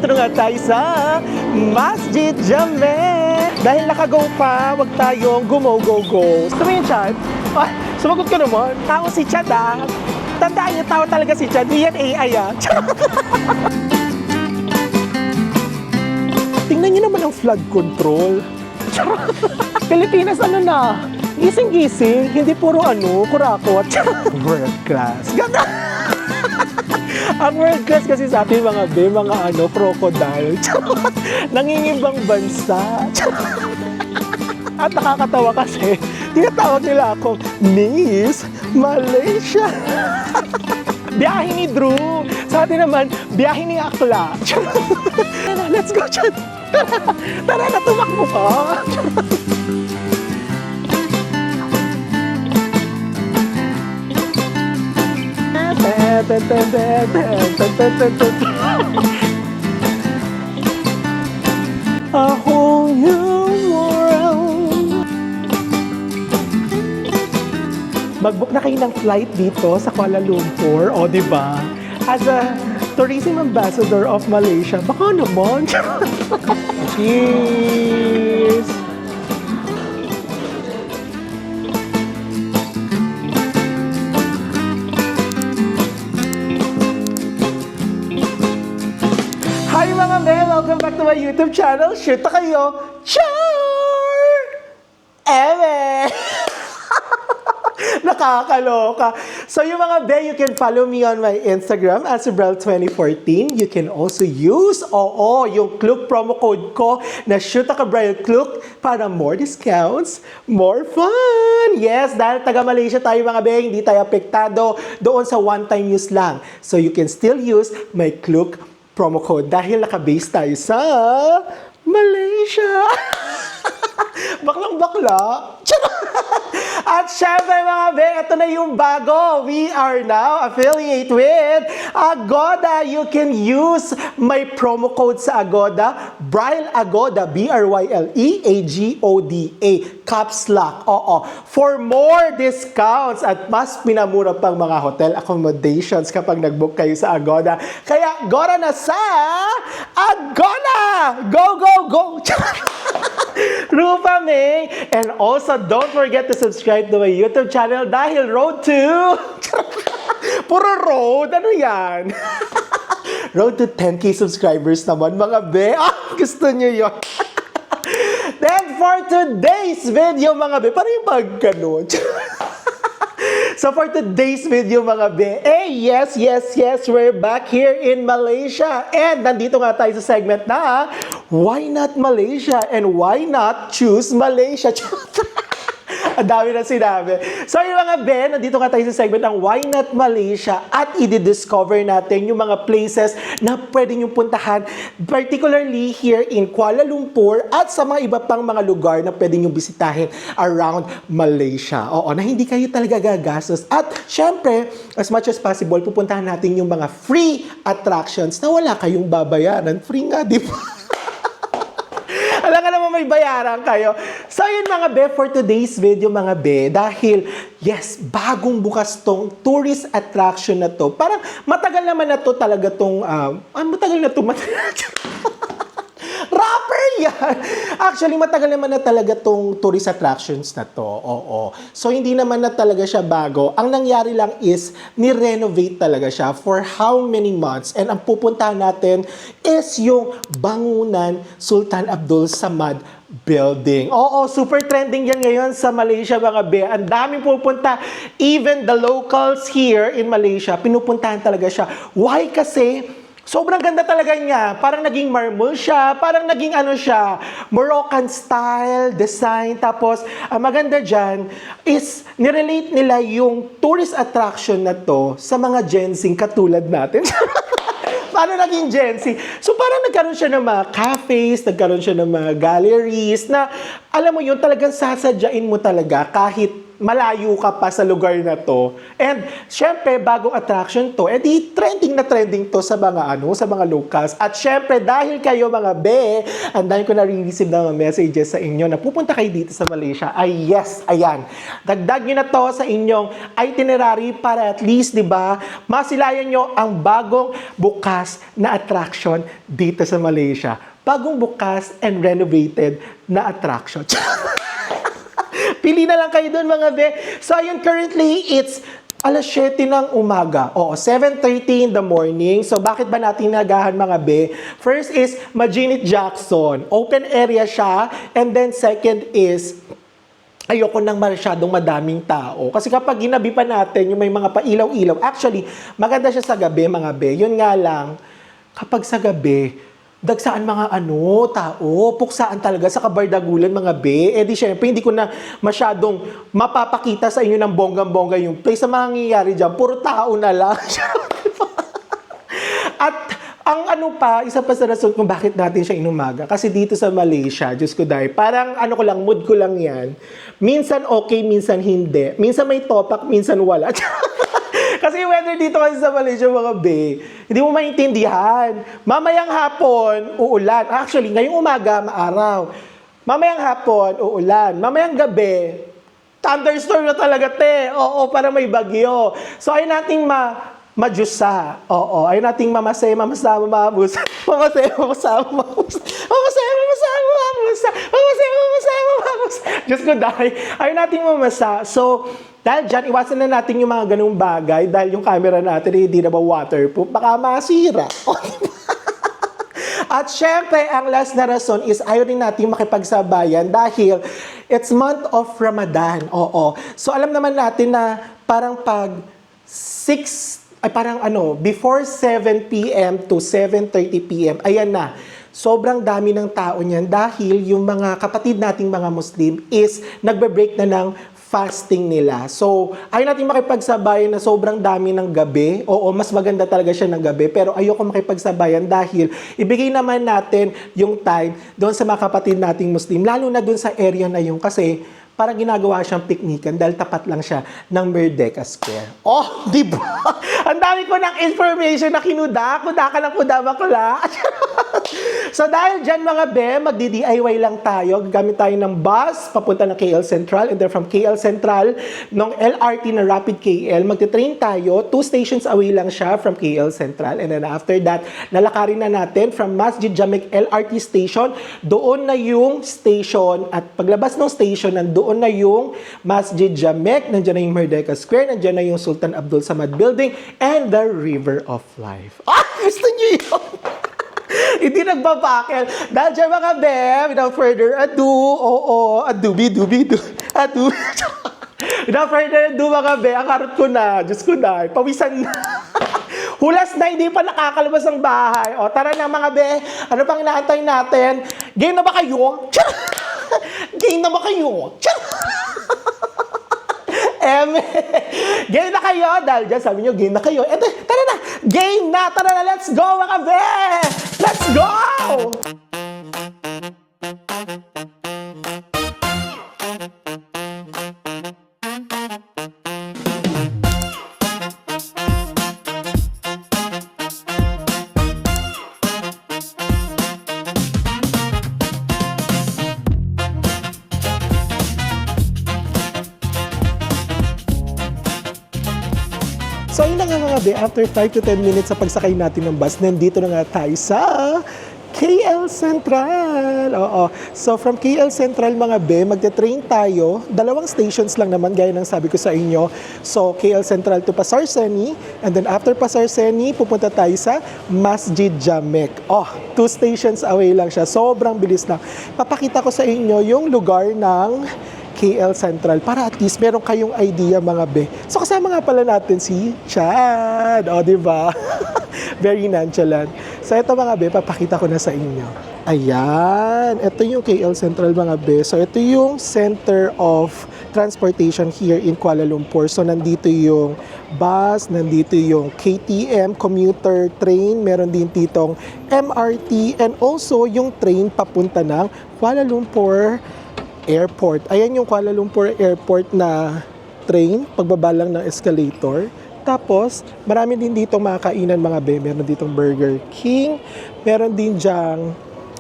nandito na nga tayo sa Masjid Jammeh. Dahil naka-go pa, wag tayong gumo-go-go. Gusto mo yung chat? Ay, sumagot ka naman. Tao si Chad ah. Tandaan niyo, tao talaga si Chad. Hindi yan AI ah. Tingnan niyo naman ang flood control. Pilipinas ano na? Gising-gising, hindi puro kurakot. World class. Ganda! Ang world class kasi sa atin mga crocodile. Nangingimbang bansa. At nakakatawa kasi, tinatawag nila akong Miss Malaysia. Biyahe ni Drew. Sa atin naman, biyahe ni Akla. Let's go, Chad. Tara na, tumakbo ka. A whole new world. Mag-book na kayo ng flight dito sa Kuala Lumpur, o diba? As a tourism ambassador of Malaysia, baka naman. Cheers! Hi mga men! Welcome back to my YouTube channel. Shoot na kayo! Char! Eme! Nakakaloka. So yung mga be, you can follow me on my Instagram as Subrel2014. You can also use, yung Klook promo code ko na ShootAKaBrialKlook para more discounts, more fun. Yes, dahil taga Malaysia tayo mga be, hindi tayo apektado doon sa one-time use lang. So you can still use my Klook promo code dahil naka-base tayo sa Malaysia. Baklang-bakla. At syempre mga be, ito na yung bago. We are now affiliate with Agoda. You can use my promo code sa Agoda, Braille Agoda, BRYLE-AGODA, caps lock. For more discounts at mas pinamura pang mga hotel accommodations kapag nag-book kayo sa Agoda. Kaya, gora na sa Agoda! Go, go, go! Rupa May! And also, don't forget to subscribe to my YouTube channel dahil road to... Puro road? Ano yan? Road to 10K subscribers naman, mga be. Gusto nyo yun? Then, for today's video, mga be, paano yung pag-ganon? So for today's video mga be, yes, we're back here in Malaysia. And nandito nga tayo sa segment na Why Not Malaysia? And why not choose Malaysia? Ang dami na sinabi. So yung mga be, nandito nga tayo sa segment ng Why Not Malaysia at i-discover natin yung mga places na pwede nyo puntahan, particularly here in Kuala Lumpur at sa mga iba pang mga lugar na pwede nyo bisitahin around Malaysia. Na hindi kayo talaga gagastos. At syempre, as much as possible, pupuntahan natin yung mga free attractions na wala kayong babayaran. Free nga, di ba? Alam ka naman may bayaran kayo. So yun mga be, for today's video mga be, dahil yes, bagong bukas tong tourist attraction na to. Parang matagal naman na to talaga tong, matagal na to. Rapper yan! Actually, matagal naman na talaga tong tourist attractions na to. So, hindi naman na talaga siya bago. Ang nangyari lang is, ni-renovate talaga siya for how many months. And ang pupuntahan natin is yung Bangunan Sultan Abdul Samad Building. Super trending yan ngayon sa Malaysia mga be. Ang daming pupunta. Even the locals here in Malaysia, pinupuntahan talaga siya. Why? Kasi sobrang ganda talaga niya. Parang naging marble siya. Parang naging Moroccan style design. Tapos, ang maganda dyan is nirelate nila yung tourist attraction na to sa mga Gen Z katulad natin. Paano naging Gen Z? So parang nagkaroon siya ng mga cafes, nagkaroon siya ng mga galleries na, alam mo yun, talagang sasadyain mo talaga kahit malayo ka pa sa lugar na to. And syempre, bagong attraction to, edi trending na trending to sa mga sa mga locals. At syempre, dahil kayo mga be, ang dahil ko na-receive ng mga messages sa inyo na pupunta kayo dito sa Malaysia, ay yes, ayan. Dagdag nyo na to sa inyong itinerary para at least, di ba, masilayan nyo ang bagong bukas na attraction dito sa Malaysia. Bagong bukas and renovated na attraction. Pili na lang kayo doon mga be. So ayun, currently it's alas 7 ng umaga. Oo, 7:30 in the morning. So bakit ba natin nagahan mga be? First is Maginit Jackson. Open area siya. And then second is ayoko nang masyadong madaming tao. Kasi kapag ginabi pa natin yung may mga pailaw-ilaw, actually, maganda siya sa gabi mga be. Yun nga lang, kapag sa gabi, dagsaan mga tao, puksaan talaga sa kabardagulan mga be. Eh di syempre, hindi ko na masyadong mapapakita sa inyo ng bonggang-bongga yung place na mangyayari dyan. Puro tao na lang. At ang isa pa sa rason kung bakit natin siya inumaga. Kasi dito sa Malaysia, Diyos ko dahil, parang mood ko lang yan. Minsan okay, minsan hindi. Minsan may topak, minsan wala. Kasi yung weather dito kasi sa Malaysia, mga be, hindi mo maintindihan. Mamayang hapon, uulan. Actually, ngayong umaga, maaraw. Mamayang hapon, uulan. Mamayang gabi, thunderstorm na talaga, te. Oo, parang may bagyo. So, ayun nating madyusa. Oo, ayun nating mamasama, mamus. Diyos ko dahil, ayun nating mamasa. So, dahil dyan, iwasan na natin yung mga ganung bagay dahil yung camera natin hindi na ba waterproof, baka masira. At syempre, ang last na rason is ayaw rin natin makipagsabayan dahil it's month of Ramadan. Oo. So, alam naman natin na parang before 7 p.m. to 7:30 p.m., ayan na. Sobrang dami ng tao niyan dahil yung mga kapatid nating mga Muslim is nagbe-break na ng fasting nila. So, ayaw natin makipagsabayan na sobrang dami ng gabi. Oo, mas maganda talaga siya ng gabi. Pero ayoko makipagsabayan dahil ibigay naman natin yung time doon sa mga kapatid nating Muslim. Lalo na doon sa area na yun kasi parang ginagawa siyang piknikan dahil tapat lang siya ng Merdeka Square. Oh, di ba? Ang dami ko ng information na kinuda. Kuda ka ng kuda, bakla. So dahil dyan mga be, magdi-DIY lang tayo. Gagamit tayo ng bus, papunta ng KL Central. And then from KL Central, ng LRT na Rapid KL, magti-train tayo. 2 stations away lang siya from KL Central. And then after that, lalakarin na natin from Masjid Jamek LRT Station. Doon na yung station. At paglabas ng station, nandoon na yung Masjid Jamek, nandiyan na yung Merdeka Square, nandiyan na yung Sultan Abdul Samad Building, and the River of Life. Ah! Gusto niyo yun? Hindi nagbabakel. Dahil dyan mga be, without further ado, without further ado mga be, ang karot ko na, Diyos ko na, pawisan na. Hulas na, hindi pa nakakalabas ng bahay. O, tara na mga be, ano pang inaantay natin? Game na ba kayo? Game na ba kayo? Game na kayo? Dahil dyan, sabi nyo, game na kayo. Eto, tara na! Game na! Tara na! Let's go, mga be! Let's go! So yun na nga mga be, after 5 to 10 minutes sa pagsakay natin ng bus, nandito na nga tayo sa KL Central. Oo. So from KL Central mga be, magte-train tayo. 2 stations lang naman, gaya ng sabi ko sa inyo. So KL Central to Pasar Seni, and then after Pasar Seni, pupunta tayo sa Masjid Jamek. 2 stations away lang siya. Sobrang bilis lang. Papakita ko sa inyo yung lugar ng KL Central para at least meron kayong idea mga be. So kasama nga pala natin si Chad. Di ba? Very nonchalant. So ito mga be, papakita ko na sa inyo. Ayan, ito yung KL Central mga be. So ito yung center of transportation here in Kuala Lumpur. So nandito yung bus, nandito yung KTM, commuter train, meron din ditong MRT, and also yung train papunta ng Kuala Lumpur airport. Ayan yung Kuala Lumpur Airport na train, pagbaba lang ng escalator. Tapos, marami din dito mga kainan mga be. Meron ditong Burger King, meron din dyang,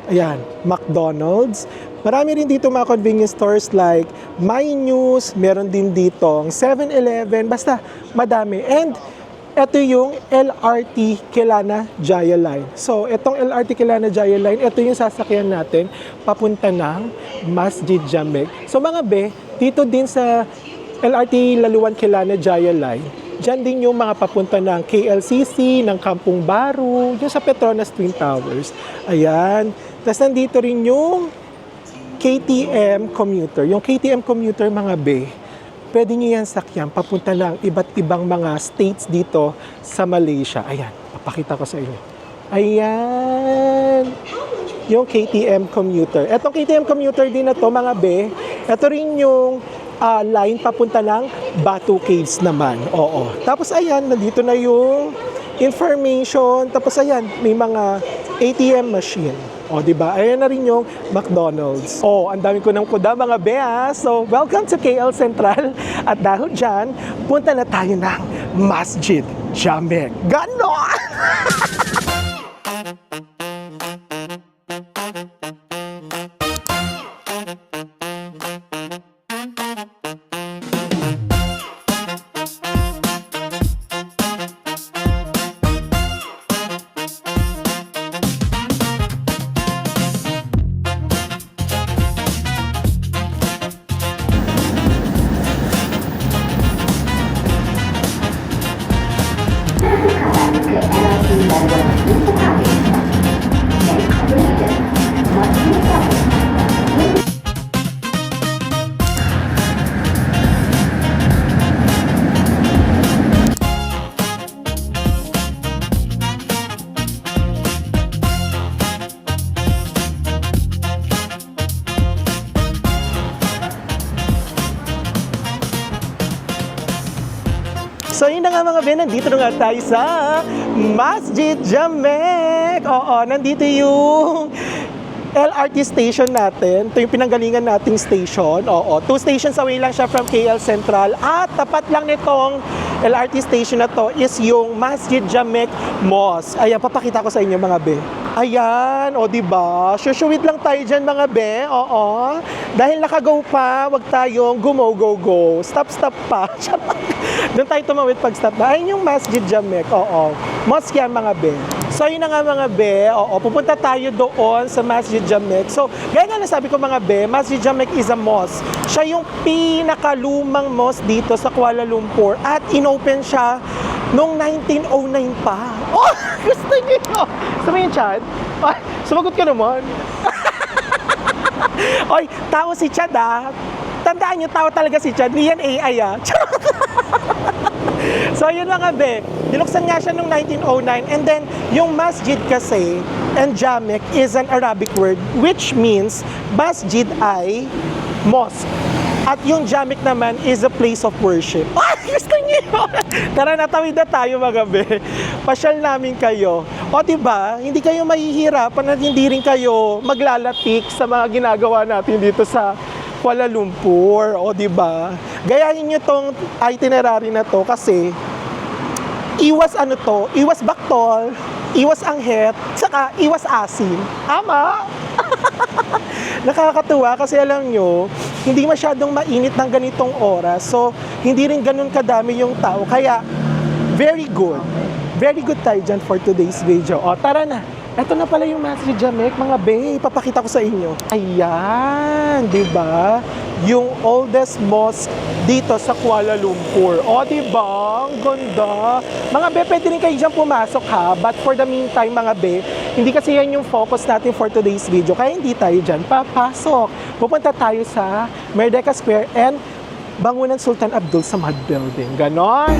ayan, McDonald's. Marami rin dito mga convenience stores like My News, meron din ditong 7-Eleven, basta madami. And ito yung LRT Kelana Jaya Line. So, itong LRT Kelana Jaya Line, ito yung sasakyan natin papunta ng Masjid Jamek. So, mga be, dito din sa LRT Laluan Kelana Jaya Line, dyan din yung mga papunta ng KLCC, ng Kampung Baru, yung sa Petronas Twin Towers. Ayan. Tapos nandito rin yung KTM commuter. Yung KTM commuter, mga be, pwede nyo yan sakyan papunta lang iba't ibang mga states dito sa Malaysia. Ayan, papakita ko sa inyo. Ayan, yung KTM commuter. Etong KTM commuter din na to, mga be, ito rin yung line papunta ng Batu Caves naman. Oo. Tapos ayan, nandito na yung information. Tapos ayan, may mga ATM machine. O, diba? Ayan na rin yung McDonald's. O, ang dami ko ng kuda, mga bea. So, welcome to KL Central. At dahil dyan, punta na tayo ng Masjid Jamek. Ganon! So yun na nga mga Ben, nandito na nga tayo sa Masjid Jamek. Oo, nandito yung LRT station natin. Ito yung pinanggalingan nating station. Oo, 2 stations away lang siya from KL Central. At tapat lang nitong LRT station na to is yung Masjid Jamek Mosque. Ayan, papakita ko sa inyo mga be. Ayan, o diba? Shushuwit lang tayo dyan mga be. Oo. Dahil nakagaw pa, wag tayong go. Stop pa. Doon tayo tumawid pag stop na. Ayun yung Masjid Jamek. Oo. Mosque yan mga be. So yun na nga mga be. Oo. Pupunta tayo doon sa Masjid Jamek. So, gaya nga nasabi ko mga be, Masjid Jamek is a mosque. Siya yung pinakalumang mosque dito sa Kuala Lumpur. At inopen siya noong 1909 pa. Oh, gusto niyo. Gusto mo yung Chad? Ay, sumagot ka naman. Oy, tao si Chad ah. Tandaan niyo, tao talaga si Chad. Hindi yan AI ah. So, yun mga be. Dinuksan nga siya noong 1909. And then, yung masjid kasi, and Jamek is an Arabic word, which means, masjid ay mosque. At yung Jamek naman is a place of worship. Ay, gusto niyo! Tara, natawid na tayo mga be. Pasyal namin kayo. O diba, hindi kayo mahihirapan at hindi rin kayo maglalatik sa mga ginagawa natin dito sa Kuala Lumpur. O diba, gayahin nyo tong itinerary na to kasi iwas ano to, iwas baktol, iwas anghet, saka iwas asin. Ama! Nakakatuwa kasi alam nyo, hindi masyadong mainit ng ganitong oras. So, hindi rin ganun kadami yung tao. Kaya, very good. Very good tayo dyan for today's video. O, tara na. Ito na pala yung Masjid Jamek, mga be. Ipapakita ko sa inyo. Ayan, di ba? Yung oldest mosque dito sa Kuala Lumpur. O, di ba? Ang ganda. Mga be, pwede rin kayo dyan pumasok ha. But for the meantime, mga be, hindi kasi yan yung focus natin for today's video. Kaya hindi tayo dyan papasok. Pupunta tayo sa Merdeka Square and Bangunan Sultan Abdul Samad Building. Ganon.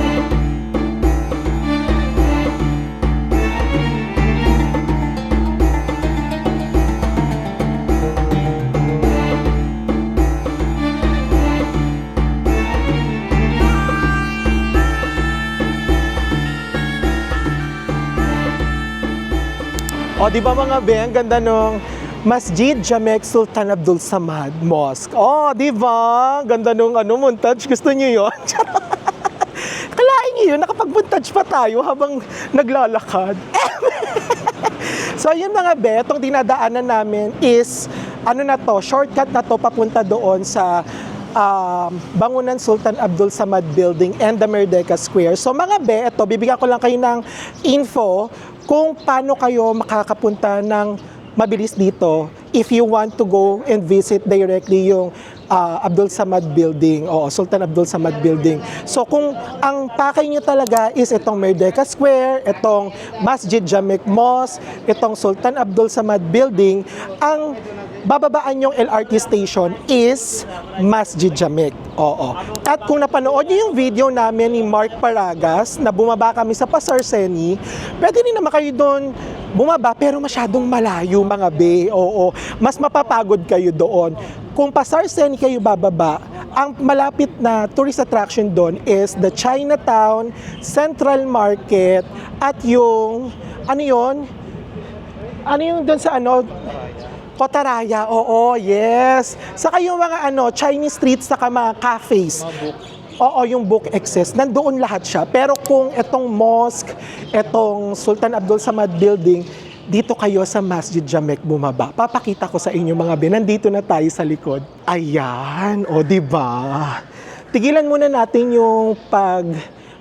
O, di ba mga be, ang ganda nung Masjid Jamek Sultan Abdul Samad Mosque. Oh, di ba? Ganda nung montage. Gusto niyo yun? Kalain niyo yun, nakapag-montage pa tayo habang naglalakad. So, yun mga be, itong dinadaanan namin is, shortcut na to papunta doon sa Bangunan Sultan Abdul Samad Building and the Merdeka Square. So mga be, ito, bibigyan ko lang kayo ng info kung paano kayo makakapunta ng mabilis dito if you want to go and visit directly yung Abdul Samad Building o Sultan Abdul Samad Building. So kung ang pakay nyo talaga is itong Merdeka Square, itong Masjid Jamek Mosque, itong Sultan Abdul Samad Building, ang bababaan yung LRT station is Masjid Jamek. Oo. At kung napanood niyo yung video namin ni Mark Paragas na bumaba kami sa Pasarseni, pwede rin naman kayo doon bumaba pero masyadong malayo mga be. Oo. Mas mapapagod kayo doon. Kung Pasarseni kayo bababa, ang malapit na tourist attraction doon is the Chinatown, Central Market, at yung, ano yung doon sa Kotaraya, oo, yes. Saka yung mga Chinese streets, saka mga cafes. Oo, yung book excess, nandoon lahat siya. Pero kung itong mosque, itong Sultan Abdul Samad Building, dito kayo sa Masjid Jamek bumaba. Papakita ko sa inyo mga be, nandito na tayo sa likod. Ayan, o diba? Tigilan muna natin yung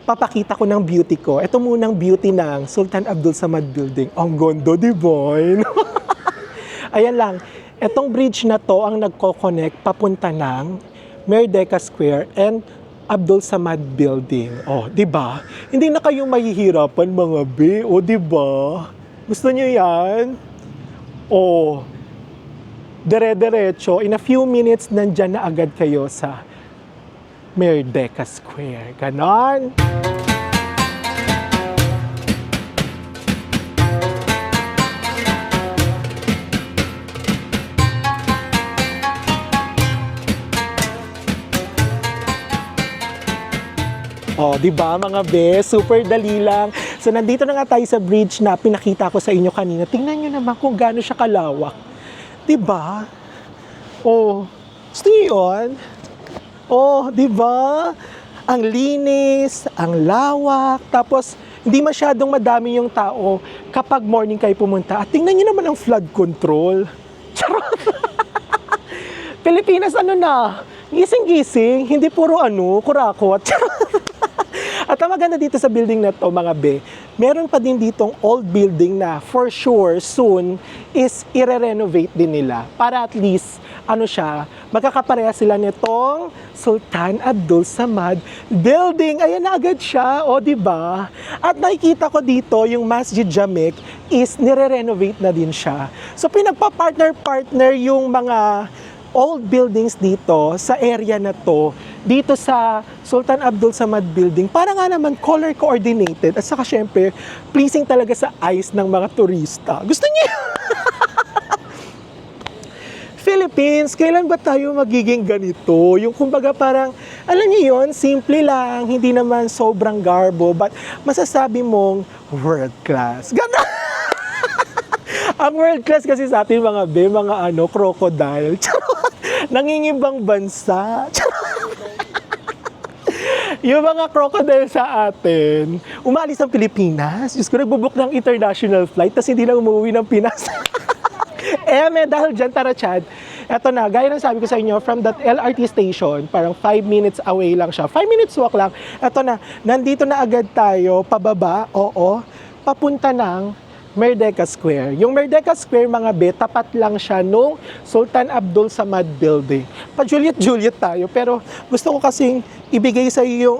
papakita ko ng beauty ko. Ito munang beauty ng Sultan Abdul Samad Building. Ang gondo, diba? Ayan lang, etong bridge na to ang nagko-connect papunta ng Merdeka Square and Abdul Samad Building. Oh, di ba? Hindi na kayo mahihirapan mga be, oh, di ba? Gusto niyo 'yan? Oh. Dire-diretso, in a few minutes nandiyan na agad kayo sa Merdeka Square. Ganon. Oh, 'di ba mga be? Super dali lang. So nandito na nga tayo sa bridge na pinakita ko sa inyo kanina. Tingnan niyo naman kung gaano siya kalawak. 'Di ba? Oh, gusto niyo 'yon? Oh, 'di ba? Ang linis, ang lawak, tapos hindi masyadong madami yung tao kapag morning kayo pumunta. At tingnan niyo naman ang flood control. Charot. Pilipinas na? Gising-gising, hindi puro kurakot. At ang maganda dito sa building na to mga be, meron pa din ditong old building na for sure soon is i-renovate din nila para at least magkakapareha sila nitong Sultan Abdul Samad Building. Ayan na agad siya, o di ba? At nakikita ko dito yung Masjid Jamek is nire-renovate na din siya. So pinagpa-partner yung mga old buildings dito sa area na to, dito sa Sultan Abdul Samad Building, para nga naman color coordinated at saka syempre pleasing talaga sa eyes ng mga turista. Gusto niyo? Philippines, kailan ba tayo magiging ganito? Yung kumbaga parang, alam niyo yon, simple lang, hindi naman sobrang garbo, but masasabi mong world class. Gano'n! Ang world class kasi sa atin mga be, mga crocodile. Nangingibang bansa. Yung mga crocodile sa atin, umalis ng Pilipinas. Diyos ko, nagbubook ng international flight, tapos hindi lang umuwi ng Pinas. Dahil dyan, tara Chad, eto na, gaya ng sabi ko sa inyo, from that LRT station, parang 5 minutes away lang siya. 5 minutes walk lang. Eto na, nandito na agad tayo, pababa, papunta ng Merdeka Square. Yung Merdeka Square, mga be, tapat lang siya nung Sultan Abdul Samad Building. Pa-Juliet tayo, pero gusto ko kasing ibigay sa inyo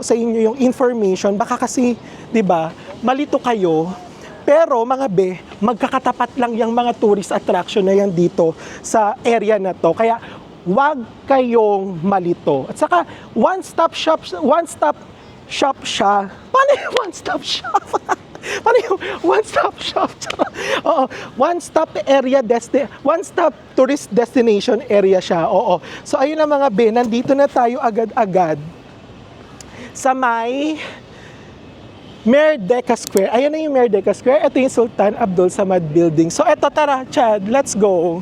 yung information. Baka kasi, di ba, malito kayo. Pero mga be, magkakatapat lang yung mga tourist attraction na yan dito sa area na to. Kaya, wag kayong malito. At saka, one-stop shop siya. Paano yung one-stop shop? Paano yung one-stop shop? Oo, one-stop tourist destination area siya. Oo. So ayun na mga be, nandito na tayo agad-agad sa may Merdeka Square. Ayan na yung Merdeka Square. Ito yung Sultan Abdul Samad Building. So eto, tara, Chad, let's go.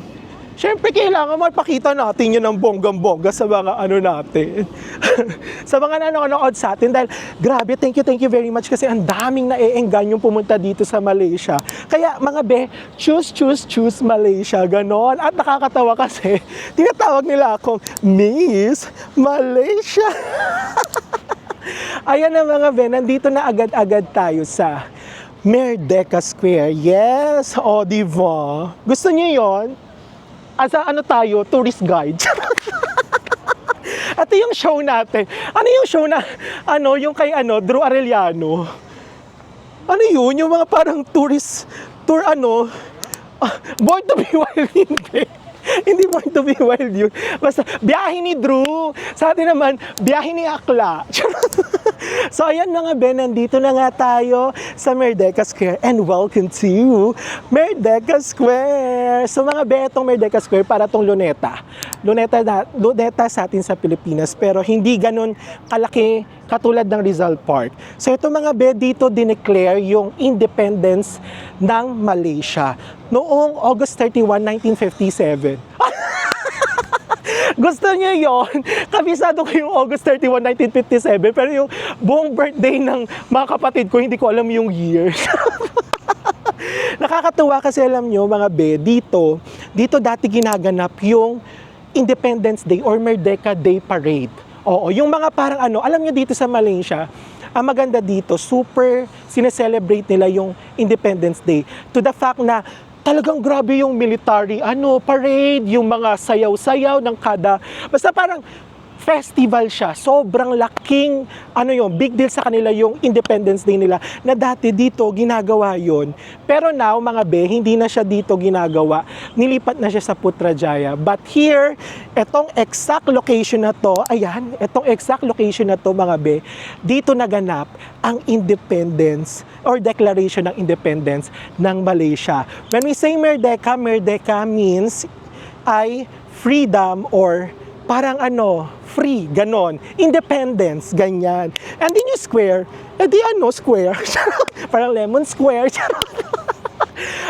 Siyempre, kailangan magpakita natin yun ng bonggang-bongga sa mga ano natin. Sa mga nanonood sa atin. Dahil, grabe, thank you very much kasi ang daming naienggan yung pumunta dito sa Malaysia. Kaya, mga be, choose Malaysia, ganon. At nakakatawa kasi, tinatawag nila akong Miss Malaysia. Ayan na mga be, nandito na agad-agad tayo sa Merdeka Square. Yes, o diba? Gusto niyo yon? Asa ano tayo, tourist guide. Ito yung show natin. Ano yung show na, yung kay Drew Arellano? Ano yun? Yung mga parang tourist, Born to be Wild, hindi. Hindi Born to be Wild yun. Basta, biyahe ni Drew. Sa atin naman, biyahe ni Akla. So ayan mga Ben, nandito na nga tayo sa Merdeka Square and welcome to Merdeka Square. So mga Ben, itong Merdeka Square para itong Luneta. Luneta sa atin sa Pilipinas pero hindi ganun kalaki katulad ng Rizal Park. So ito mga Ben, dito dineclare yung independence ng Malaysia noong August 31, 1957. Gusto niyo yon? Kabisado ko yung August 31, 1957, pero yung buong birthday ng mga kapatid ko, hindi ko alam yung year. Nakakatuwa kasi alam nyo, mga be, dito dati ginaganap yung Independence Day or Merdeka Day Parade. Oo, yung mga parang alam nyo dito sa Malaysia, ang maganda dito, super sineselebrate nila yung Independence Day. To the fact na talagang grabe yung military, parade, yung mga sayaw-sayaw ng basta parang festival siya. Sobrang laking, big deal sa kanila yung Independence Day nila na dati dito ginagawa yon. Pero now, mga be, hindi na siya dito ginagawa. Nilipat na siya sa Putrajaya. But here, etong exact location na to, mga be, dito naganap ang independence or declaration ng independence ng Malaysia. When we say Merdeka, Merdeka means ay freedom or parang free, ganon. Independence, ganyan. And din yung square, square. Parang lemon square.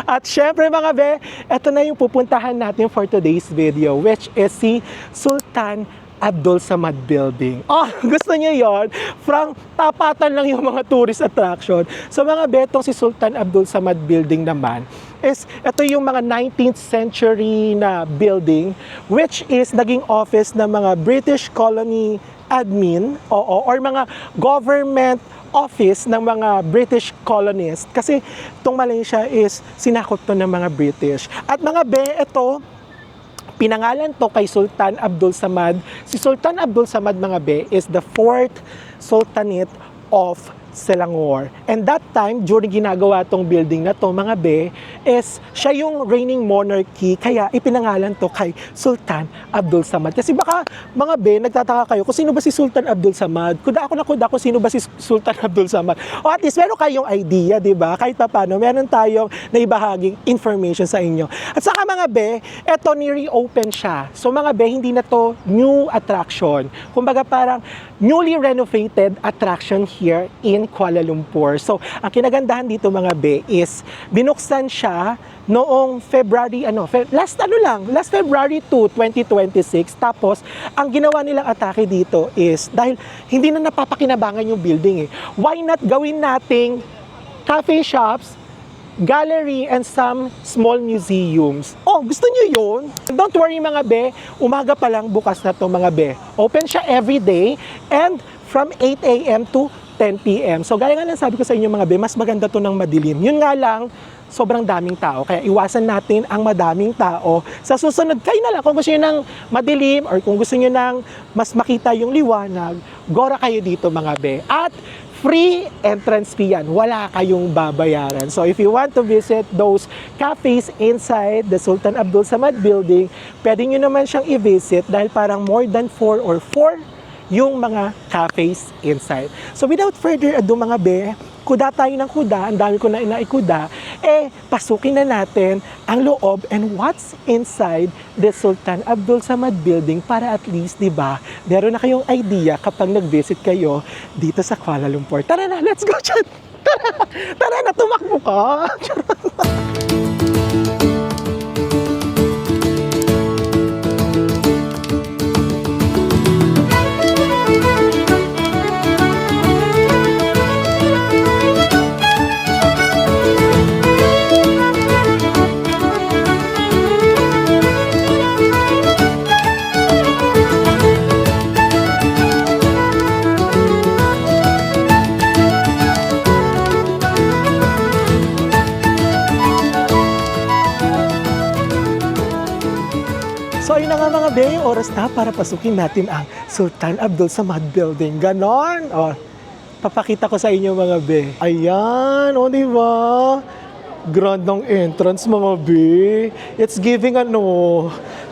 At syempre mga be, ito na yung pupuntahan natin for today's video, which is si Sultan Abdul Samad Building. Oh, gusto niyo yon? From tapatan lang yung mga tourist attraction. So mga betong si Sultan Abdul Samad Building naman is ito yung mga 19th century na building which is naging office ng mga British colony admin or mga government office ng mga British colonists kasi itong Malaysia is sinakop to ng mga British. At mga be, ito pinangalan to kay Sultan Abdul Samad. Si Sultan Abdul Samad, mga be, is the 4th Sultanate of Selangor. And that time, during ginagawa tong building na to, mga be, is siya yung reigning monarchy, kaya ipinangalan to kay Sultan Abdul Samad. Kasi baka, mga be, nagtataka kayo kung sino ba si Sultan Abdul Samad? Kuda ako sino ba si Sultan Abdul Samad? O at least, meron kayong idea, di ba? Kahit pa paano, meron tayong naibahaging information sa inyo. At saka mga be, eto ni-reopen siya. So mga be, hindi na to new attraction. Kumbaga parang newly renovated attraction here in Kuala Lumpur. So, ang kinagandahan dito mga be is binuksan siya noong February, last February 2, 2026. Tapos, ang ginawa nilang atake dito is, dahil hindi na napapakinabangan yung building why not gawin nating cafe shops, gallery, and some small museums. Oh, gusto nyo yun? Don't worry mga be, umaga pa lang bukas na to mga be. Open siya every day and from 8 a.m. to 10 p.m. So gaya nga lang sabi ko sa inyo mga be, mas maganda to ng madilim. Yun nga lang, sobrang daming tao. Kaya iwasan natin ang madaming tao. Sa susunod, kayo na lang kung gusto nyo ng madilim or kung gusto nyo ng mas makita yung liwanag, gora kayo dito mga be. At free entrance fee yan. Wala kayong babayaran. So if you want to visit those cafes inside the Sultan Abdul Samad Building, pwede nyo naman siyang i-visit dahil parang more than 4 yung mga cafes inside. So without further ado mga be, kuda tayo ng kuda, ang dami ko na inaikuda, pasukin na natin ang loob and what's inside the Sultan Abdul Samad Building para at least, di ba, meron na kayong idea kapag nag-visit kayo dito sa Kuala Lumpur. Tara na, let's go dyan! Tara na, tumakbo ka! Be, oras na para pasukin natin ang Sultan Abdul Samad Building. Ganon. O, papakita ko sa inyo mga be. Ayan, o diba? Grandang entrance mga be. It's giving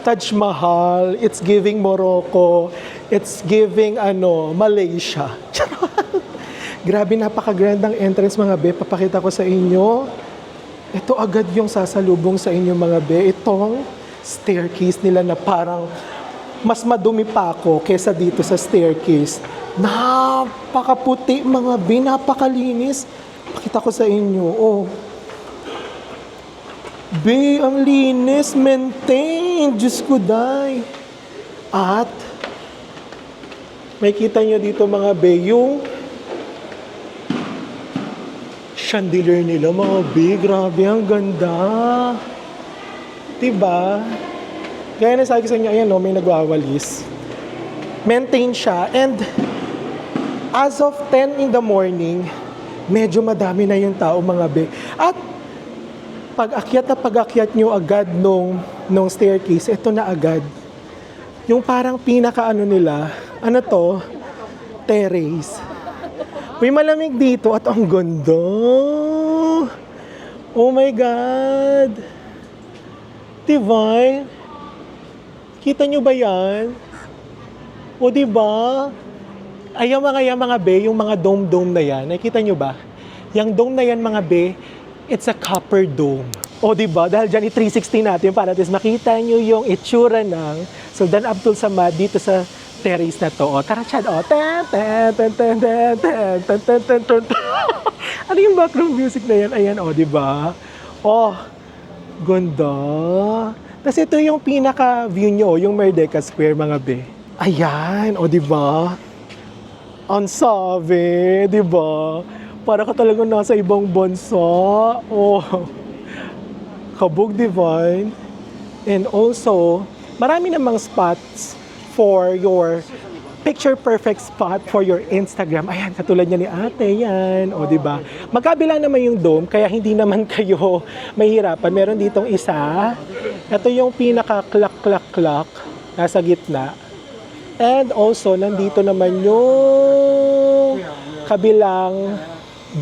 Taj Mahal. It's giving Morocco. It's giving Malaysia. Grabe, napaka-grandang entrance mga be. Papakita ko sa inyo. Ito agad yung sasalubong sa inyo mga be. Itong staircase nila na parang mas madumi pa ako kesa dito sa staircase. Napakaputi mga be, napakalinis. Pakita ko sa inyo. Oh. Be, ang linis, maintain. Diyos ko, day. At may kita nyo dito mga be, yung chandelier nila mga be. Grabe, ang ganda. Diba? Kaya nasabi ko sa inyo, ayan may nagwawalis. Maintain siya. And as of 10 in the morning, medyo madami na yung tao mga be. At pag-akyat nyo agad nung staircase, ito na agad. Yung parang pinaka nila, terrace. May malamig dito at ang ganda. Oh my God. Divine. Kita nyo ba yan? O diba? Ayan mga be, yung mga dome na yan. Nakita nyo ba? Yung dome na yan mga be, it's a copper dome. O diba? Dahil dyan i-360 natin para at least makita nyo yung itsura ng Sultan Abdul Samad dito sa terrace na to. O tara Chad, o. Ano yung background music na yan? Ayan, o diba? O, ganda. Tapos ito yung pinaka-view nyo, yung Merdeka Square, mga be. Ayan, o diba? Ang sabi, diba? Para ka talagang nasa ibang bansa. Oh, kabog divine. And also, marami namang spots for your picture-perfect spot for your Instagram. Ayan, katulad niya ni ate, yan. O, diba? Magkabila naman yung dome, kaya hindi naman kayo mahirapan. Meron ditong isa. Ito yung pinaka-klak-klak-klak. Nasa gitna. And also, nandito naman yung kabilang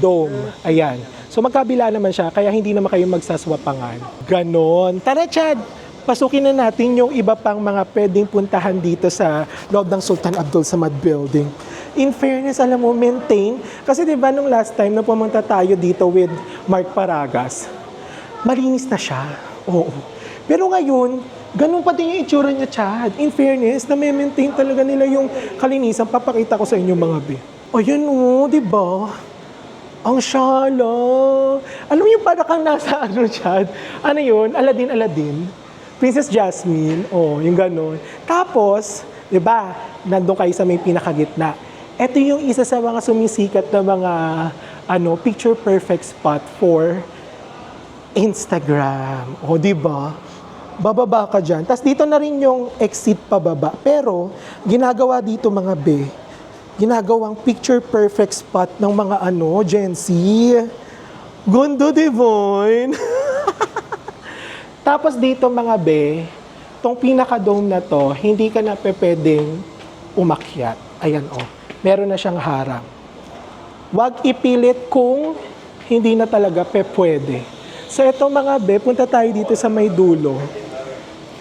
dome. Ayan. So, magkabila naman siya, kaya hindi naman kayo magsaswapangan. Ganon. Tara, Chad! Pasukin na natin yung iba pang mga pwedeng puntahan dito sa loob ng Sultan Abdul Samad Building. In fairness, alam mo, maintain. Kasi diba nung last time na pumunta tayo dito with Mark Paragas, malinis na siya. Oo. Pero ngayon, ganun pa din yung itsura niya, Chad. In fairness, na maintain talaga nila yung kalinisan. Papakita ko sa inyo mga be. O yun o, diba? Ang shala. Alam mo yung para kang nasa Chad? Ano yun? Aladdin. Princess Jasmine, yung gano'n. Tapos, di ba, nandun kayo sa may pinakagitna. Ito yung isa sa mga sumisikat na mga picture perfect spot for Instagram. O, di ba? Bababa ka dyan. Tapos dito na rin yung exit pababa. Pero, ginagawa dito mga be, ginagawang picture perfect spot ng mga Gen Z. Gondo divine. Tapos dito mga be, tong pinaka-dome na to, hindi ka na pwedeng umakyat. Ayan meron na siyang harang. Huwag ipilit kung hindi na talaga pwede. So ito mga be, punta tayo dito sa may dulo.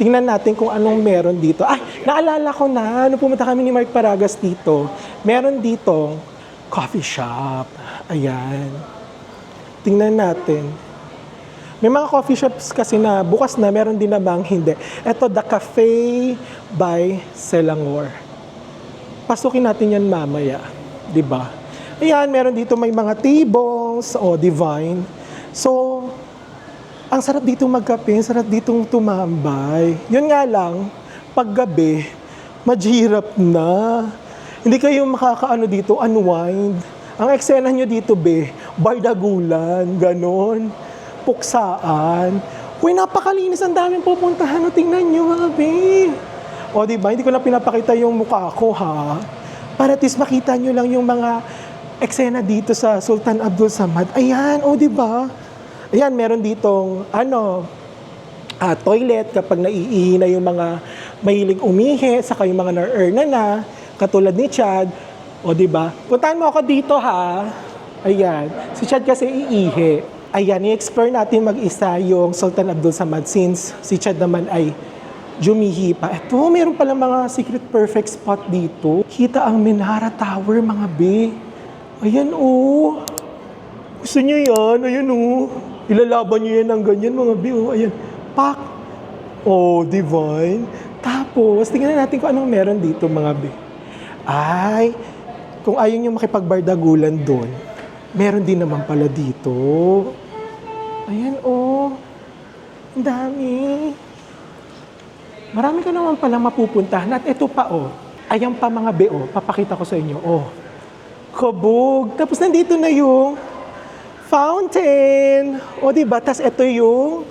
Tingnan natin kung anong meron dito. Naalala ko na, nung pumunta kami ni Mark Paragas dito, meron dito coffee shop. Ayan. Tingnan natin. May mga coffee shops kasi na bukas na, meron din namang hindi. Ito, The Cafe by Selangor. Pasukin natin yan mamaya. Diba? Ayan, meron dito may mga tables, divine. So, ang sarap dito magkape, sarap ditong tumambay. Yun nga lang, paggabi, mahirap na. Hindi kayo makakaano dito, unwind. Ang eksena nyo dito, be, bardagulan, ganon. Puksaan. Uy, napakalinis, ang daming pupuntahan. Tingnan nyo mga be. O diba, hindi ko na pinapakita yung mukha ko ha. Para at least makita nyo lang yung mga eksena dito sa Sultan Abdul Samad. Ayan, diba? Ayan, meron ditong toilet kapag naiihi na yung mga mahilig umihi, saka yung mga na-earn na, katulad ni Chad. O, di ba? Puntahan mo ako dito, ha? Ayan. Si Chad kasi iihi. Ayan, i-explore natin mag-isa yung Sultan Abdul Samad since si Chad naman ay jumihi pa. Eto, meron pala mga secret perfect spot dito. Kita ang Menara Tower, mga be. Ayan, oh. Gusto niyo yan? Ayan, oh. Ilalaban niyo yan ng ganyan, mga be. Oh, ayan. Pak. Oh, divine. Tapos, tingnan natin kung anong meron dito, mga be. Ay, kung ayaw niyo makipagbardagulan doon, meron din naman pala dito. Ayan, oh. Ang dami. Marami ka naman palang mapupuntahan. At ito pa, oh. Ayan pa mga be, oh. Papakita ko sa inyo, oh. Kabog. Tapos nandito na yung fountain. O, diba? Tapos ito yung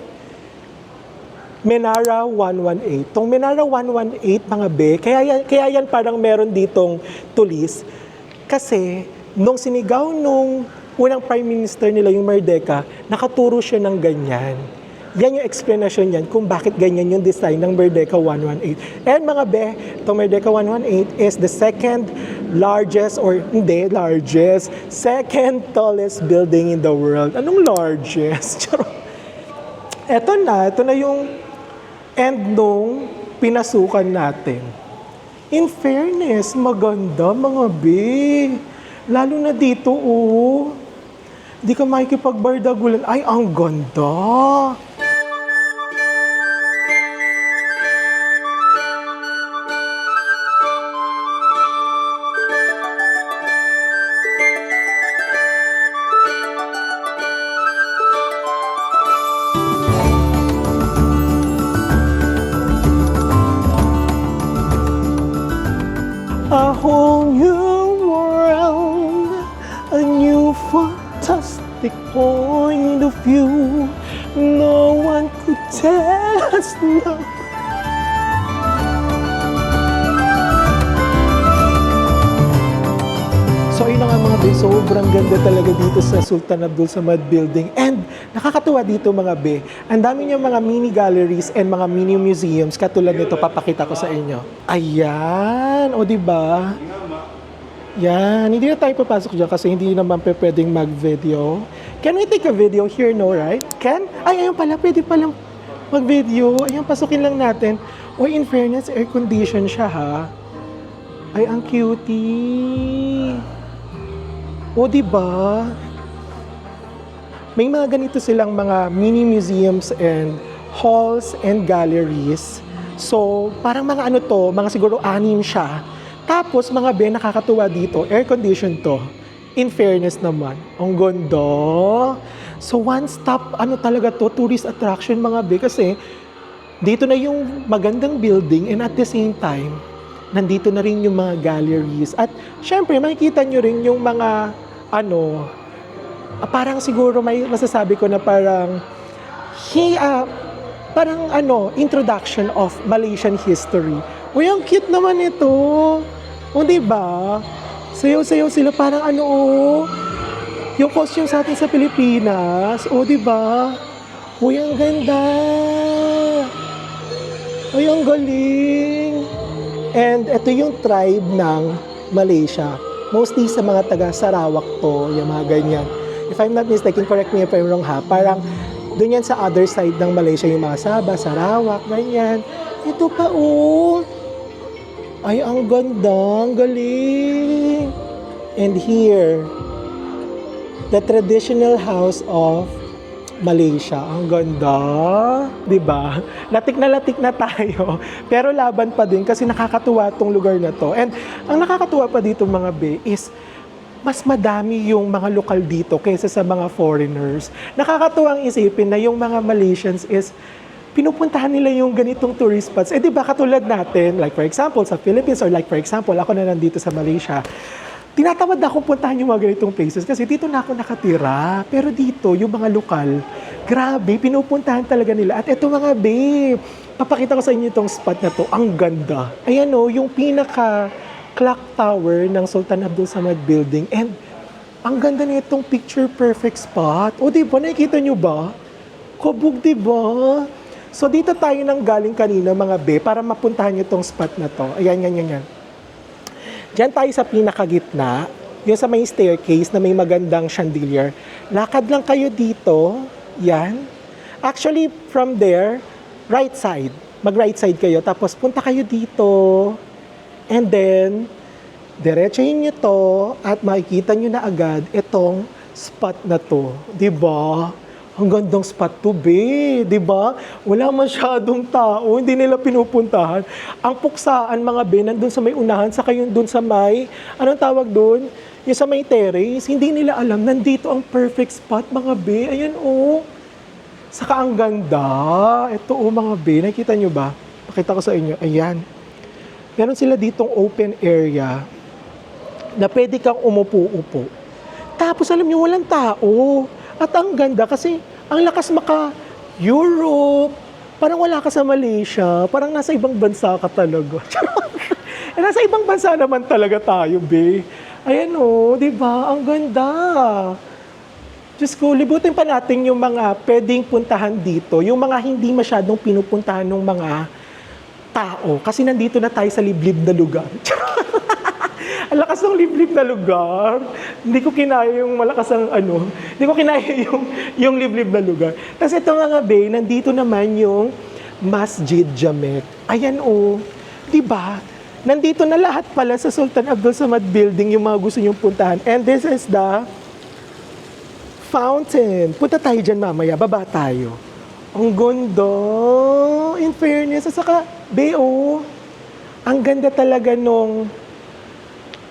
Menara 118. Tong Menara 118, mga be, kaya yan parang meron ditong tulis. Kasi, nung sinigaw nung unang Prime Minister nila, yung Merdeka, nakaturo siya ng ganyan. Yan yung explanation yan kung bakit ganyan yung design ng Merdeka 118. And mga be, itong Merdeka 118 is the second largest, or hindi largest, second tallest building in the world. Anong largest? Ito na yung end nung pinasukan natin. In fairness, maganda mga be. Lalo na dito, oh. Di ka makikipagbardagulan. Ay, ang ganda. A whole new world, a new fantastic point of view. No one could tell us no. So ayun na nga mga be, sobrang ganda talaga dito sa Sultan Abdul Samad Building. And nakakatuwa dito mga be, ang dami niya mga mini galleries and mga mini museums katulad nito, papakita ko sa inyo. Ayan, o diba? Yan, hindi na tayo papasok dyan kasi hindi naman pwedeng mag-video. Can we take a video here, no, right? Can? Ay, ayun pala, pwede palang mag-video. Ayan, pasukin lang natin. O, in fairness, air condition siya, ha? Ay, ang cutie. O, diba? May mga ganito silang mga mini museums and halls and galleries. So, parang mga ano to, mga siguro 6 siya. Tapos, mga be, nakakatuwa dito, air condition to. In fairness naman, ang ganda. So, one-stop, ano talaga to, tourist attraction, mga be, kasi dito na yung magandang building and at the same time, nandito na rin yung mga galleries. At syempre, makikita nyo rin yung mga, ano, parang siguro may masasabi ko na parang, parang ano, introduction of Malaysian history. Uy, ang cute naman ito. O, diba? Sayaw-sayaw sila, parang ano, yung costume sa atin sa Pilipinas. O, diba? Uy, ang ganda. Uy, ang galing. And ito yung tribe ng Malaysia. Mostly sa mga taga Sarawak to, yung mga ganyan. If I'm not mistaken, correct me if I'm wrong ha, parang doon yan sa other side ng Malaysia, yung mga Sabah, Sarawak, ganyan. Ito pa, oh. Ay, ang ganda, ang galing. And here, the traditional house of Malaysia. Ang ganda. Diba? Latik na tayo. Pero laban pa din kasi nakakatuwa tong lugar na to. And ang nakakatuwa pa dito mga be is mas madami yung mga lokal dito kaysa sa mga foreigners. Nakakatuwang isipin na yung mga Malaysians is pinupuntahan nila yung ganitong tourist spots. Eh, di ba katulad natin, like for example, sa Philippines or like for example, ako na nandito sa Malaysia, tinatamad na akong puntahan yung mga ganitong places kasi dito na ako nakatira. Pero dito, yung mga lokal, grabe, pinupuntahan talaga nila. At eto mga babe, papakita ko sa inyo itong spot na to. Ang ganda. Ayan o, yung pinaka clock tower ng Sultan Abdul Samad Building. And ang ganda na itong picture perfect spot. O diba, nakikita nyo ba? Kabog diba? So dito tayo nang galing kanina mga be para mapuntahan nyo tong spot na to. Ayan, yan. Diyan tayo sa pinakagitna, yung sa may staircase na may magandang chandelier. Lakad lang kayo dito, yan. Actually, from there, right side. Mag-right side kayo, tapos punta kayo dito. And then, diretsahin nyo to at makikita nyo na agad itong spot na to. Diba? Ang gandang spot to, be. Diba? Wala masyadong tao, hindi nila pinupuntahan. Ang puksaan, mga be, nandun sa may unahan, saka yung dun sa may, anong tawag dun? Yung sa may terrace, hindi nila alam, nandito ang perfect spot, mga be. Ayan, oh. Saka ang ganda. Ito, oh, mga be. Nakikita nyo ba? Pakita ko sa inyo. Ayan. Meron sila ditong open area na pwede kang umupo-upo. Tapos, alam nyo, walang tao. At ang ganda kasi ang lakas maka-Europe. Parang wala ka sa Malaysia. Parang nasa ibang bansa ka talaga. Nasa ibang bansa naman talaga tayo, be. Ayan o, di ba? Ang ganda. Diyos ko, libutin pa natin yung mga pwedeng puntahan dito. Yung mga hindi masyadong pinupuntahan ng mga tao. Kasi nandito na tayo sa liblib na lugar. Ang lakas ng liblib na lugar. Hindi ko kinaya yung malakas ang hindi ko kinaya yung liblib na lugar. Tapos ito mga be, nandito naman yung Masjid Jamek. Ayan o. Diba? Nandito na lahat pala sa Sultan Abdul Samad Building yung mga gusto nyong puntahan. And this is the fountain. Punta tayo dyan mamaya. Baba tayo. Ang ganda. In fairness. At saka, be o. Ang ganda talaga nung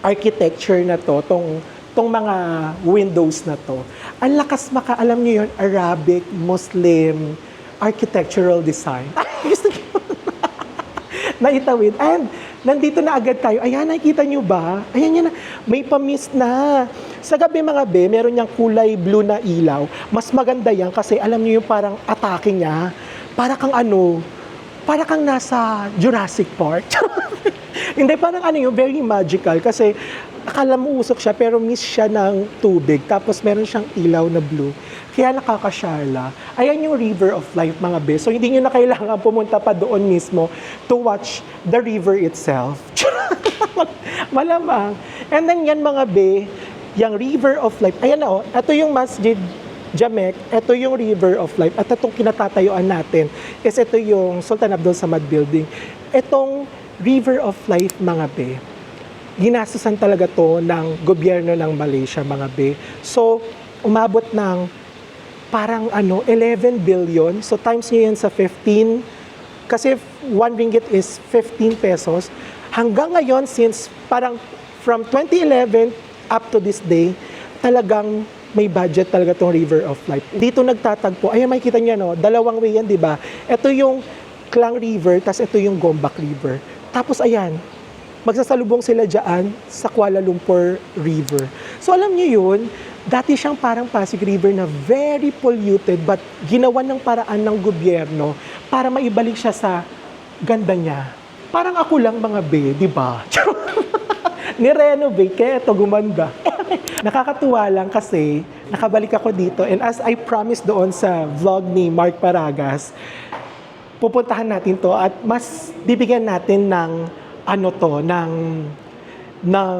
architecture na to, tong mga windows na to. Ang lakas alam niyo yun, Arabic, Muslim, architectural design. Gusto niyo? Naitawid. And nandito na agad tayo. Ayan, nakikita niyo ba? Ayan yan na. May pa-mist na. Sa gabi mga be, meron niyang kulay blue na ilaw. Mas maganda yan kasi alam niyo yung parang atake niya. Para kang nasa Jurassic Park. Hindi, parang yung very magical kasi akala mo usok siya pero mist siya ng tubig tapos meron siyang ilaw na blue. Kaya nakakasyala. Ayan yung River of Life mga be. So hindi nyo na kailangan pumunta pa doon mismo to watch the river itself. Malamang. And then yan mga be, yung River of Life. Ayan na ito yung Masjid Jamek, ito yung River of Life. At itong kinatatayuan natin is ito yung Sultan Abdul Samad Building. Itong River of Life, mga be, ginastusan talaga to ng gobyerno ng Malaysia, mga be. So, umabot ng parang 11 billion. So, times nyo yan sa 15. Kasi 1 ringgit is 15 pesos. Hanggang ngayon, since parang from 2011 up to this day, talagang may budget talaga tong River of Life. Dito nagtatagpo. Ayan, makikita niyo, no? Dalawang way yan, di ba? Ito yung Klang River, tas ito yung Gombak River. Tapos ayan, magsasalubong sila dyan sa Kuala Lumpur River. So alam niyo yun, dati siyang parang Pasig River na very polluted but ginawa ng paraan ng gobyerno para maibalik siya sa ganda niya. Parang ako lang mga be, di ba? Ni-renovate, kaya ito gumanda. Nakakatuwa lang kasi nakabalik ako dito and as I promised doon sa vlog ni Mark Paragas, pupuntahan natin to at mas bibigyan natin ng ng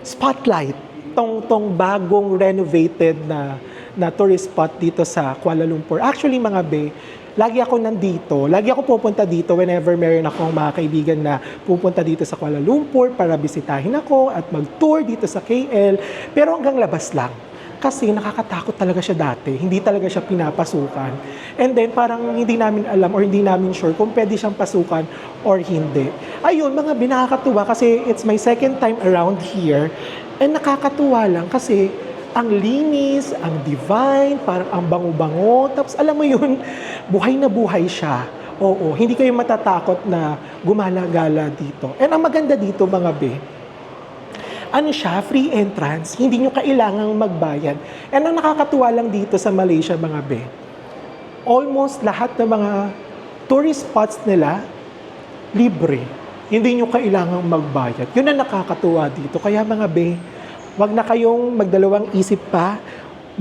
spotlight tong bagong renovated na tourist spot dito sa Kuala Lumpur. Actually mga be, lagi ako nandito, lagi ako pupunta dito whenever meron akong mga kaibigan na pupunta dito sa Kuala Lumpur para bisitahin ako at mag-tour dito sa KL, pero hanggang labas lang. Kasi nakakatakot talaga siya dati. Hindi talaga siya pinapasukan. And then parang hindi namin alam or hindi namin sure kung pwede siyang pasukan or hindi. Ayun, mga binakakatuwa kasi it's my second time around here. And nakakatuwa lang kasi ang linis, ang divine, parang ang bango-bango. Tapos alam mo yun, buhay na buhay siya. Oo, hindi kayo matatakot na gumala-gala dito. And ang maganda dito mga be, siya, free entrance, hindi nyo kailangang magbayad. And ang nakakatuwa lang dito sa Malaysia, mga be, almost lahat ng mga tourist spots nila, libre. Hindi nyo kailangang magbayad. Yun ang nakakatuwa dito. Kaya mga be, wag na kayong magdalawang isip pa,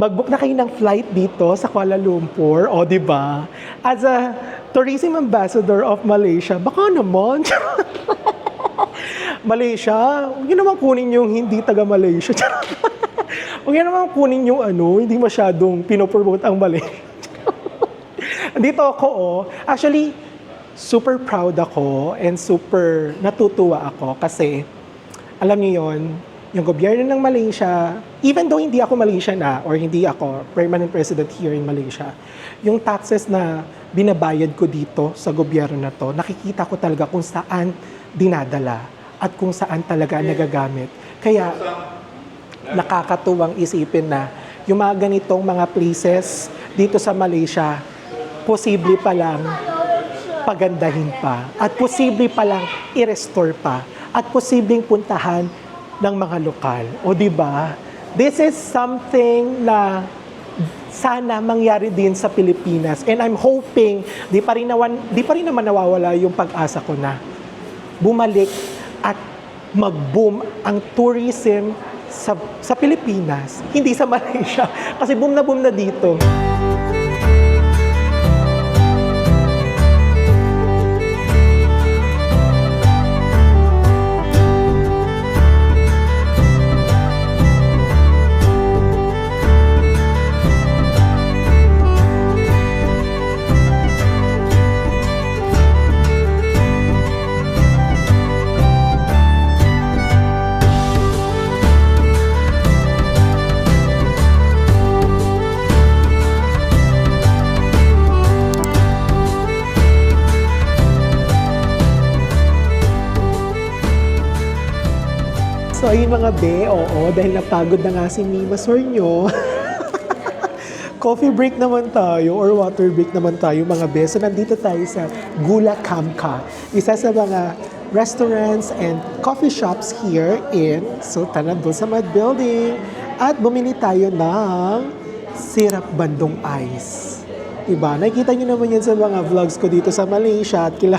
mag-book na kayo ng flight dito sa Kuala Lumpur, o di ba? As a tourism ambassador of Malaysia, baka naman. Malaysia, huwag niyo naman kunin yung hindi taga Malaysia. Huwag niyo naman kunin yung hindi masyadong pinopromote ang Malaysia. Dito ako, actually, super proud ako and super natutuwa ako kasi, alam niyo yon, yung gobyerno ng Malaysia, even though hindi ako Malaysian or hindi ako permanent resident here in Malaysia, yung taxes na binabayad ko dito sa gobyerno na to, nakikita ko talaga kung saan dinadala at kung saan talaga nagagamit. Kaya, nakakatuwang isipin na yung mga ganitong mga places dito sa Malaysia, posible pa lang pagandahin pa at posible pa lang i-restore pa at posibleng puntahan ng mga lokal. O di ba? This is something na sana mangyari din sa Pilipinas. And I'm hoping di pa rin naman nawawala yung pag-asa ko na bumalik at mag-boom ang tourism sa Pilipinas, hindi sa Malaysia. Kasi boom na dito. So ayun mga be, dahil napagod na nga si Mima Sornyo. Coffee break naman tayo or water break naman tayo mga be. So nandito tayo sa Gula Kamka, isa sa mga restaurants and coffee shops here in Sultanate Bulsa Mud Building. At bumili tayo ng Sirap Bandung Ice. Diba? Nakikita nyo naman yan sa mga vlogs ko dito sa Malaysia at kila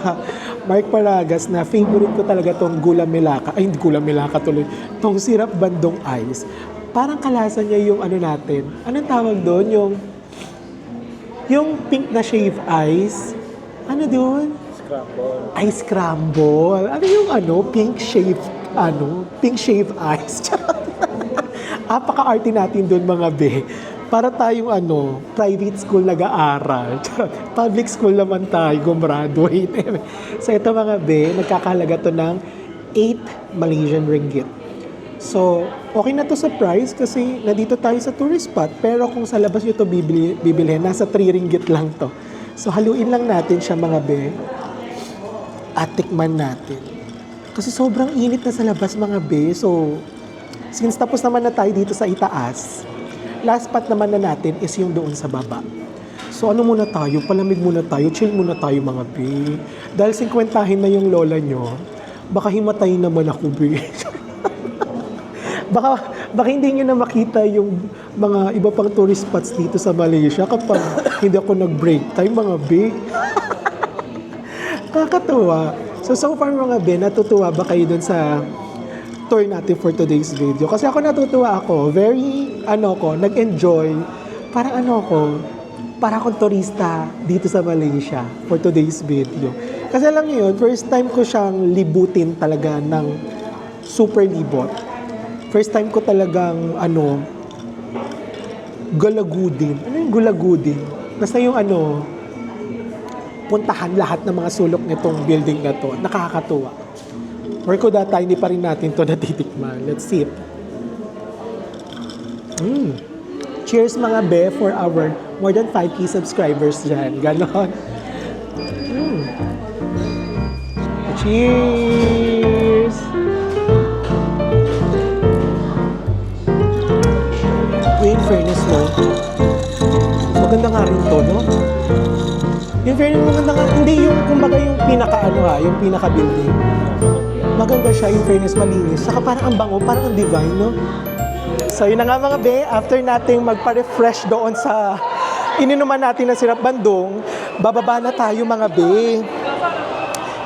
Mark Paragas na favorite ko talaga tong Gula Melaka. Ay, hindi Gula Melaka tuloy. Tong Sirap Bandung Ice. Parang kalasa niya yung natin. Anong tawag doon? Yung pink na shave ice. Ano doon? Scramble. Ice scramble. Ano yung pink shave, pink shave ice. Apaka-arte natin doon mga be. Para tayong private school nag-aaral. Public school naman tayo, gumraduate. So ito mga be, nagkakahalaga to ng 8 Malaysian ringgit. So, okay na to sa price kasi nandito tayo sa tourist spot. Pero kung sa labas nyo to bibilhin, nasa 3 ringgit lang to. So haluin lang natin siya mga be. At tikman natin. Kasi sobrang init na sa labas mga be. So, since tapos naman na tayo dito sa itaas, last spot naman na natin is yung doon sa baba. So ano muna tayo? Palamig muna tayo, chill muna tayo mga be. Dahil 50 na yung lola nyo, baka himatayin naman ako be. baka hindi nyo na makita yung mga iba pang tourist spots dito sa Malaysia kapag hindi ako nag-break time mga be. Kakatuwa. So far mga be, natutuwa ba kayo dun sa tour natin for today's video? Kasi ako natutuwa ako. Very, nag-enjoy. Parang para akong turista dito sa Malaysia for today's video. Kasi alam niyo yun, first time ko siyang libutin talaga ng super libot. First time ko talagang, gulagudin. Ano yung gulagudin? Basta yung puntahan lahat ng mga sulok nitong building na to. Nakakatuwa. Or kung data, hindi pa rin natin to natitikman. Let's see. Cheers mga be for our more than 5K subscribers dyan. Ganon. Cheers! In fairness mo, maganda nga rin to, no? In fairness, maganda nga. Hindi yung, kumbaga yung yung pinaka-building. Maganda siya, in fairness, malinis. Saka parang ang bango, parang ang divine, no? So, yun na nga mga be, after nating magpa-refresh doon sa ininuman natin ng Sirap Bandung, bababa na tayo mga be.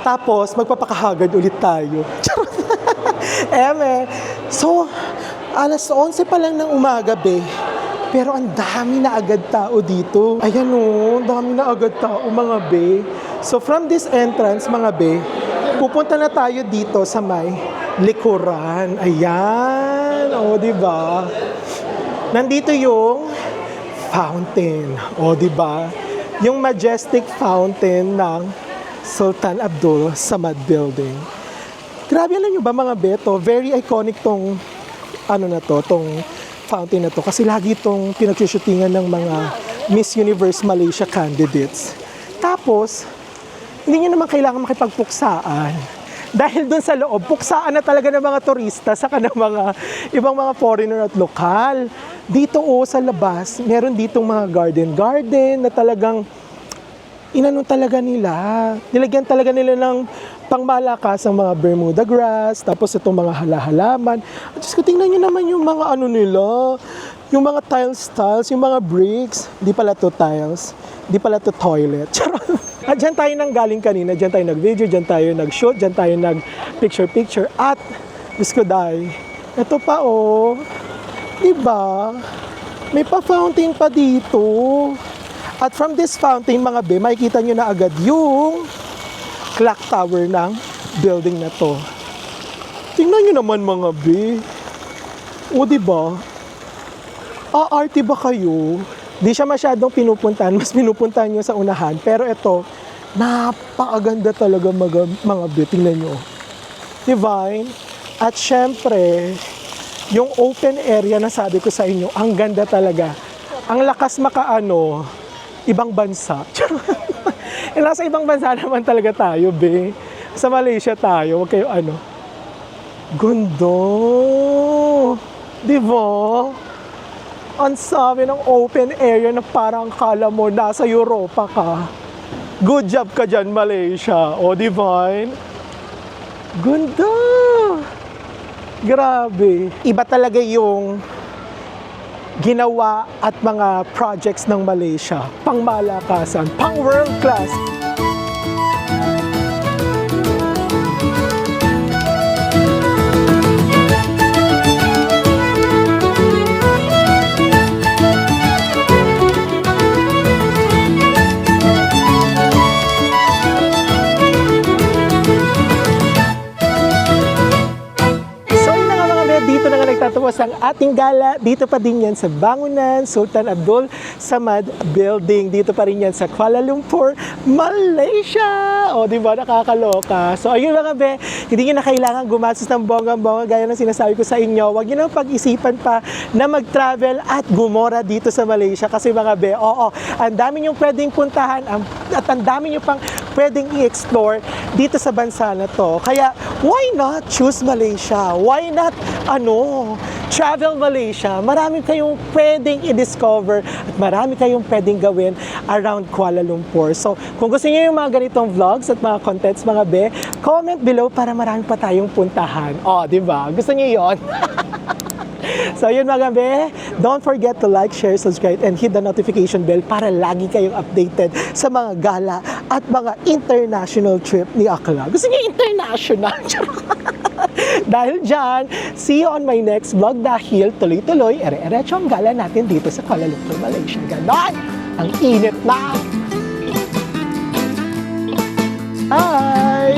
Tapos, magpapakahagad ulit tayo. So, alas 11 pa lang ng umaga be. Pero ang dami na agad tao dito. Ayan o, ang dami na agad tao mga be. So from this entrance mga be, pupunta na tayo dito sa may likuran. Ayan, o di ba? Nandito yung fountain. O di ba? Yung majestic fountain ng Sultan Abdul Samad Building. Grabe, alam nyo ba mga beto, very iconic tong ano na to, tong fountain na to kasi lagi itong pinagsushootingan ng mga Miss Universe Malaysia candidates. Tapos, hindi nyo naman kailangan makipagpuksaan. Dahil doon sa loob, puksaan na talaga ng mga turista saka ng mga ibang mga foreigner at lokal. Dito sa labas, meron ditong mga garden na talagang inano talaga nila. Nilagyan talaga nila ng pangmalakas ang mga Bermuda grass, tapos itong mga halaman. At just tingnan nyo naman yung mga ano nila, yung mga tiles, yung mga bricks. Di pala to tiles, di pala to toilet. At dyan tayo nang galing kanina, dyan tayo nag-video, dyan tayo nag-shoot, dyan tayo nag-picture. At, Diyos ko dahi, ito pa diba? May pa-fountain pa dito. At from this fountain, mga be, makikita nyo na agad yung clock tower ng building na to. Tingnan nyo naman mga be. Diba? Aarte ba kayo? Di siya masyadong pinupuntahan, mas pinupuntahan nyo sa unahan. Pero ito, napakaganda talaga mga be. Tingnan nyo. Divine. At syempre, yung open area na sabi ko sa inyo, ang ganda talaga. Ang lakas makaano, ibang bansa. Nasa ibang bansa naman talaga tayo, be. Sa Malaysia tayo, wag kayo Gundo. Di ba? Ang sabi ng open area na parang kala mo nasa Europa ka. Good job ka dyan, Malaysia. Divine? Ganda. Grabe. Iba talaga yung ginawa at mga projects ng Malaysia. Pangmalakasan, pang world class. Dito na nga nagtatapos ang ating gala. Dito pa din yan sa bangunan Sultan Abdul Samad Building. Dito pa rin yan sa Kuala Lumpur, Malaysia. Di ba? Nakakaloka. So, ayun mga be, hindi nyo na kailangan gumastos ng bonggang-bongga gaya ng sinasabi ko sa inyo. Huwag nyo nang pag-isipan pa na mag-travel at gumora dito sa Malaysia. Kasi mga be, ang dami nyo pwedeng puntahan at ang dami nyo pang pwedeng i-explore dito sa bansa na to. Kaya, why not choose Malaysia? Why not travel Malaysia? Marami kayong pwedeng i-discover at marami kayong pwedeng gawin around Kuala Lumpur. So, kung gusto niyo yung mga ganitong vlogs at mga contents, mga be, comment below para marami pa tayong puntahan. Di ba? Gusto niyo yon? So, yun mga be, don't forget to like, share, subscribe, and hit the notification bell para lagi kayong updated sa mga gala at mga international trip ni Akla. Gusto niyo international? Dahil dyan, see you on my next vlog dahil tuloy-tuloy, ere-erecho ang gala natin dito sa Kuala Lumpur, Malaysia. Ganon! Ang init na! Hi!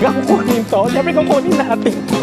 Kukunin to. Siyempre kukunin natin to.